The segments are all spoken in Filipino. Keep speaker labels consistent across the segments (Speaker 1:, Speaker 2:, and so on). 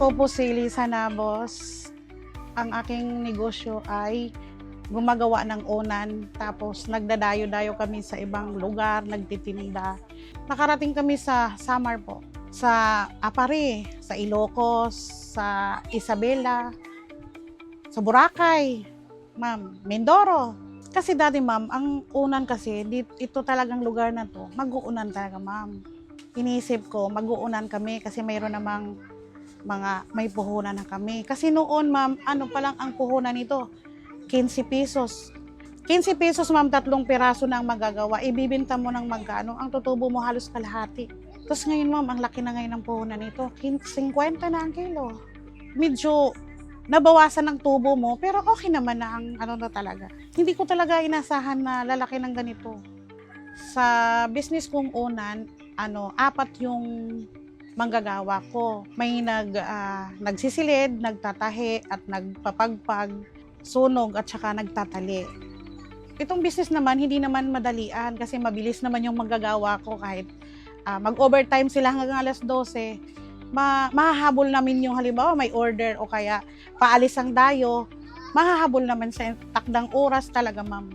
Speaker 1: Ako po si Lisa Nabos. Ang aking negosyo ay gumagawa ng unan, tapos nagdadayo-dayo kami sa ibang lugar, nagtitinda. Nakarating kami sa Samar po, sa Apare, sa Ilocos, sa Isabela, sa Boracay, ma'am, Mindoro. Kasi dati ma'am, ang unan kasi, ito talagang lugar na to, mag-uunan talaga ma'am. Iniisip ko, mag-uunan kami kasi mayroon namang may puhunan na kami. Kasi noon ma'am, ano pa lang ang puhunan nito? 15 pesos. 15 pesos ma'am, 3 piraso na ang magagawa. Ibibinta mo ng magkano, ang tutubo mo halos kalahati. Tapos ngayon ma'am, ang laki na ngayon ng puhunan nito. 50 na ang kilo. Medyo nabawasan ng tubo mo, pero okay naman na ang ano na talaga. Hindi ko talaga inasahan na lalaki ng ganito. Sa business kong unan, 4 yung manggagawa ko. May nagsisilid, nagtatahi, at nagpapagpag, sunog, at saka nagtatali. Itong business naman, hindi naman madalian kasi mabilis naman yung manggagawa ko kahit mag-overtime sila hanggang alas 12. Mahahabol namin yung halimbawa may order o kaya paalis ang dayo, mahahabol naman sa takdang oras talaga ma'am.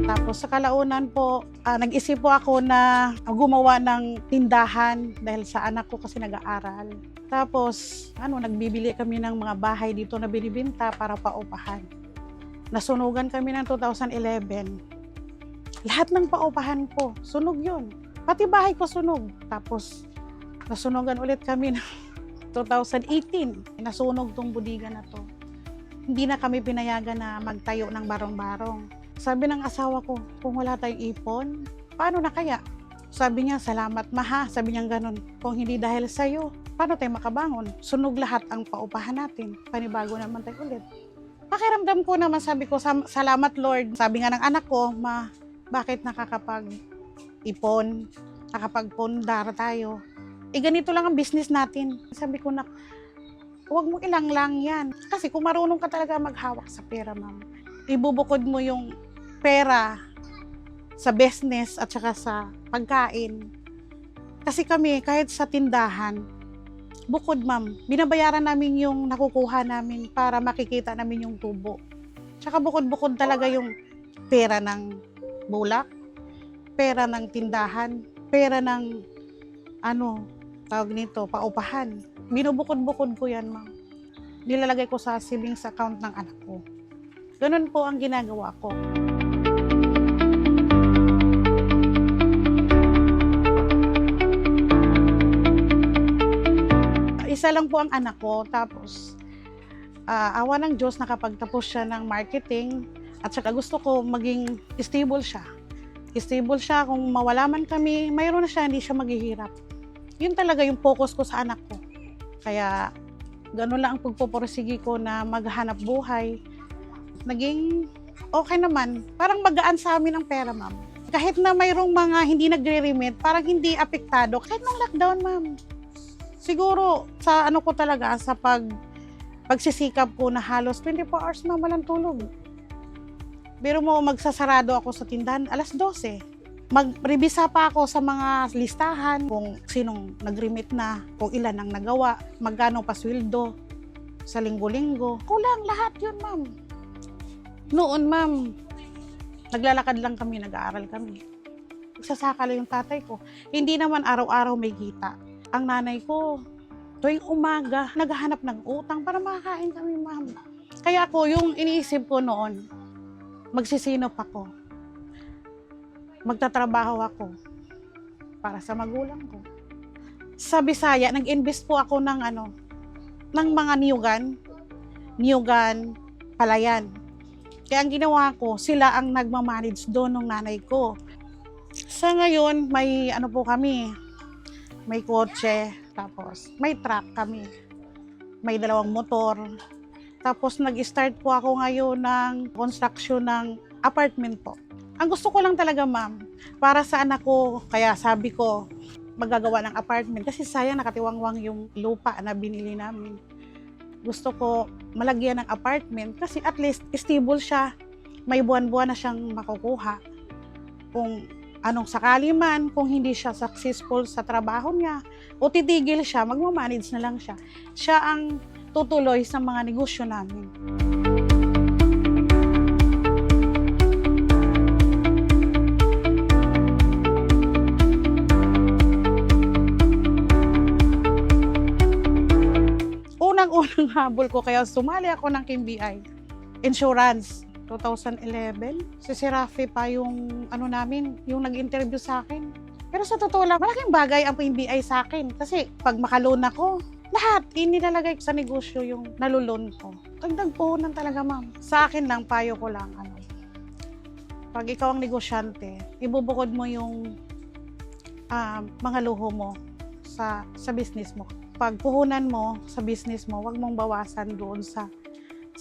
Speaker 1: Tapos sa kalaunan po, nag-isip po ako na gumawa ng tindahan dahil sa anak ko kasi nag-aaral. Tapos nagbibili kami ng mga bahay dito na binibenta para paupahan. Nasunugan kami ng 2011. Lahat ng paupahan ko, sunog yun. Pati bahay ko sunog. Tapos nasunugan ulit kami ng 2018. Nasunog tong budiga na to. Hindi na kami pinayagan na magtayo ng barong-barong. Sabi ng asawa ko, kung wala tayong ipon, paano na kaya? Sabi niya, salamat maha. Sabi niya ganun, kung hindi dahil sa'yo, paano tayo makabangon? Sunog lahat ang paupahan natin. Panibago naman tayo ulit. Pakiramdam ko naman, sabi ko, salamat Lord. Sabi nga ng anak ko, bakit nakakapag-ipon, nakapag-pundar tayo? Ganito lang ang business natin. Sabi ko na, huwag mo ilang-lang yan. Kasi kung marunong ka talaga maghawak sa pera, ma'am, ibubukod mo yung pera sa business at saka sa pagkain. Kasi kami, kahit sa tindahan, bukod ma'am, binabayaran namin yung nakukuha namin para makikita namin yung tubo. Tsaka bukod-bukod talaga yung pera ng bulak, pera ng tindahan, pera ng tawag nito, paupahan. Binubukod-bukod ko yan ma'am. Nilalagay ko sa savings account ng anak ko. Ganun po ang ginagawa ko. Isa lang po ang anak ko, tapos awa ng Diyos nakapagtapos siya ng marketing at saka gusto ko maging stable siya. Stable siya, kung mawala man kami, mayroon na siya, hindi siya maghihirap. Yun talaga yung focus ko sa anak ko. Kaya ganun lang ang pagpupursige ko na maghanap buhay. Naging okay naman. Parang magaan sa amin ang pera, ma'am. Kahit na mayroong mga hindi nagre-remit, parang hindi apektado. Kahit nung lockdown, ma'am. Siguro, sa ko talaga, sa pagsisikap ko na halos 24 hours, ma'am, walang tulog. Pero magsasarado ako sa tindahan, alas 12. Mag-revisa pa ako sa mga listahan, kung sinong nag-remit na, kung ilan ang nagawa, magkano pa sweldo sa linggo-linggo. Kulang lahat yun, ma'am. Noon, ma'am, naglalakad lang kami, nag-aaral kami. Nagsasaka lang yung tatay ko. Hindi naman araw-araw may kita. Ang nanay ko, tuwing umaga, naghahanap ng utang para makakain kami, ma'am. Kaya ako, yung iniisip ko noon, magsisinop ako. Magtatrabaho ako para sa magulang ko. Sa Bisaya, nag-invest po ako ng mga niyugan, palayan. Kaya ang ginawa ko, sila ang nagmamanage doon ng nanay ko. Sa ngayon, may po kami, may kotse, tapos may truck kami, may 2 motor. Tapos nag-start po ako ngayon ng construction ng apartment po. Ang gusto ko lang talaga ma'am, para sa anak ko, kaya sabi ko, magagawa ng apartment. Kasi sayang nakatiwangwang yung lupa na binili namin. Gusto ko malagyan ng apartment kasi at least stable siya. May buwan-buwan na siyang makukuha. Kung anong sakali man, kung hindi siya successful sa trabaho niya, o titigil siya, magmamanage na lang siya. Siya ang tutuloy sa mga negosyo namin. Unang habol ko kaya sumali ako ng KBI. Insurance, 2011. Si Rafi pa yung namin, yung nag-interview sa akin. Pero sa totoo lang, malaking bagay ang KBI sa akin. Kasi pag makaloan ako, lahat inilalagay ko sa negosyo yung nalulon ko. Dagdag puhunan talaga, ma'am. Sa akin lang, payo ko lang. Pag ikaw ang negosyante, ibubukod mo yung mga luho mo sa business mo. Pag puhunan mo sa business mo, huwag mong bawasan doon sa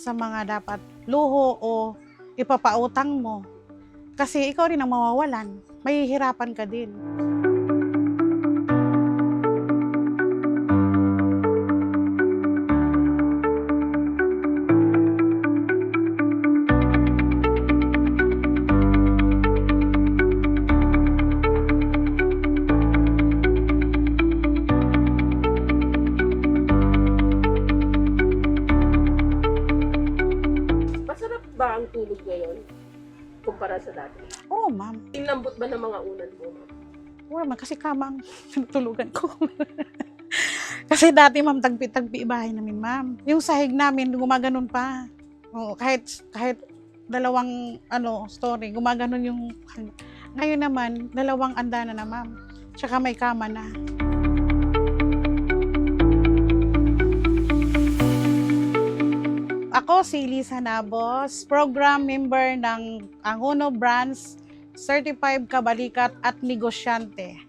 Speaker 1: mga dapat luho o ipapautang mo. Kasi ikaw rin ang mawawalan. Mahihirapan ka din.
Speaker 2: Ba ang tulog ngayon kumpara sa dati?
Speaker 1: Oo, ma'am.
Speaker 2: Inlambot ba ng mga unan mo, ma'am?
Speaker 1: Wala man, kasi kama ang tinutulugan ko. Kasi dati, ma'am, tagpi-tagpi bahay namin, ma'am. Yung sahig namin, gumaganon pa. Oo, kahit dalawang story, gumaganon yung... Ngayon naman, dalawang andana na, ma'am. Tsaka may kama na. Ako si Lisa Nabos, program member ng Angono Branch, Certified Kabalikat at Negosyante.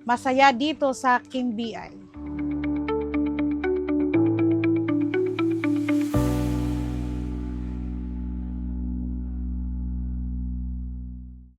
Speaker 1: Masaya dito sa KBI.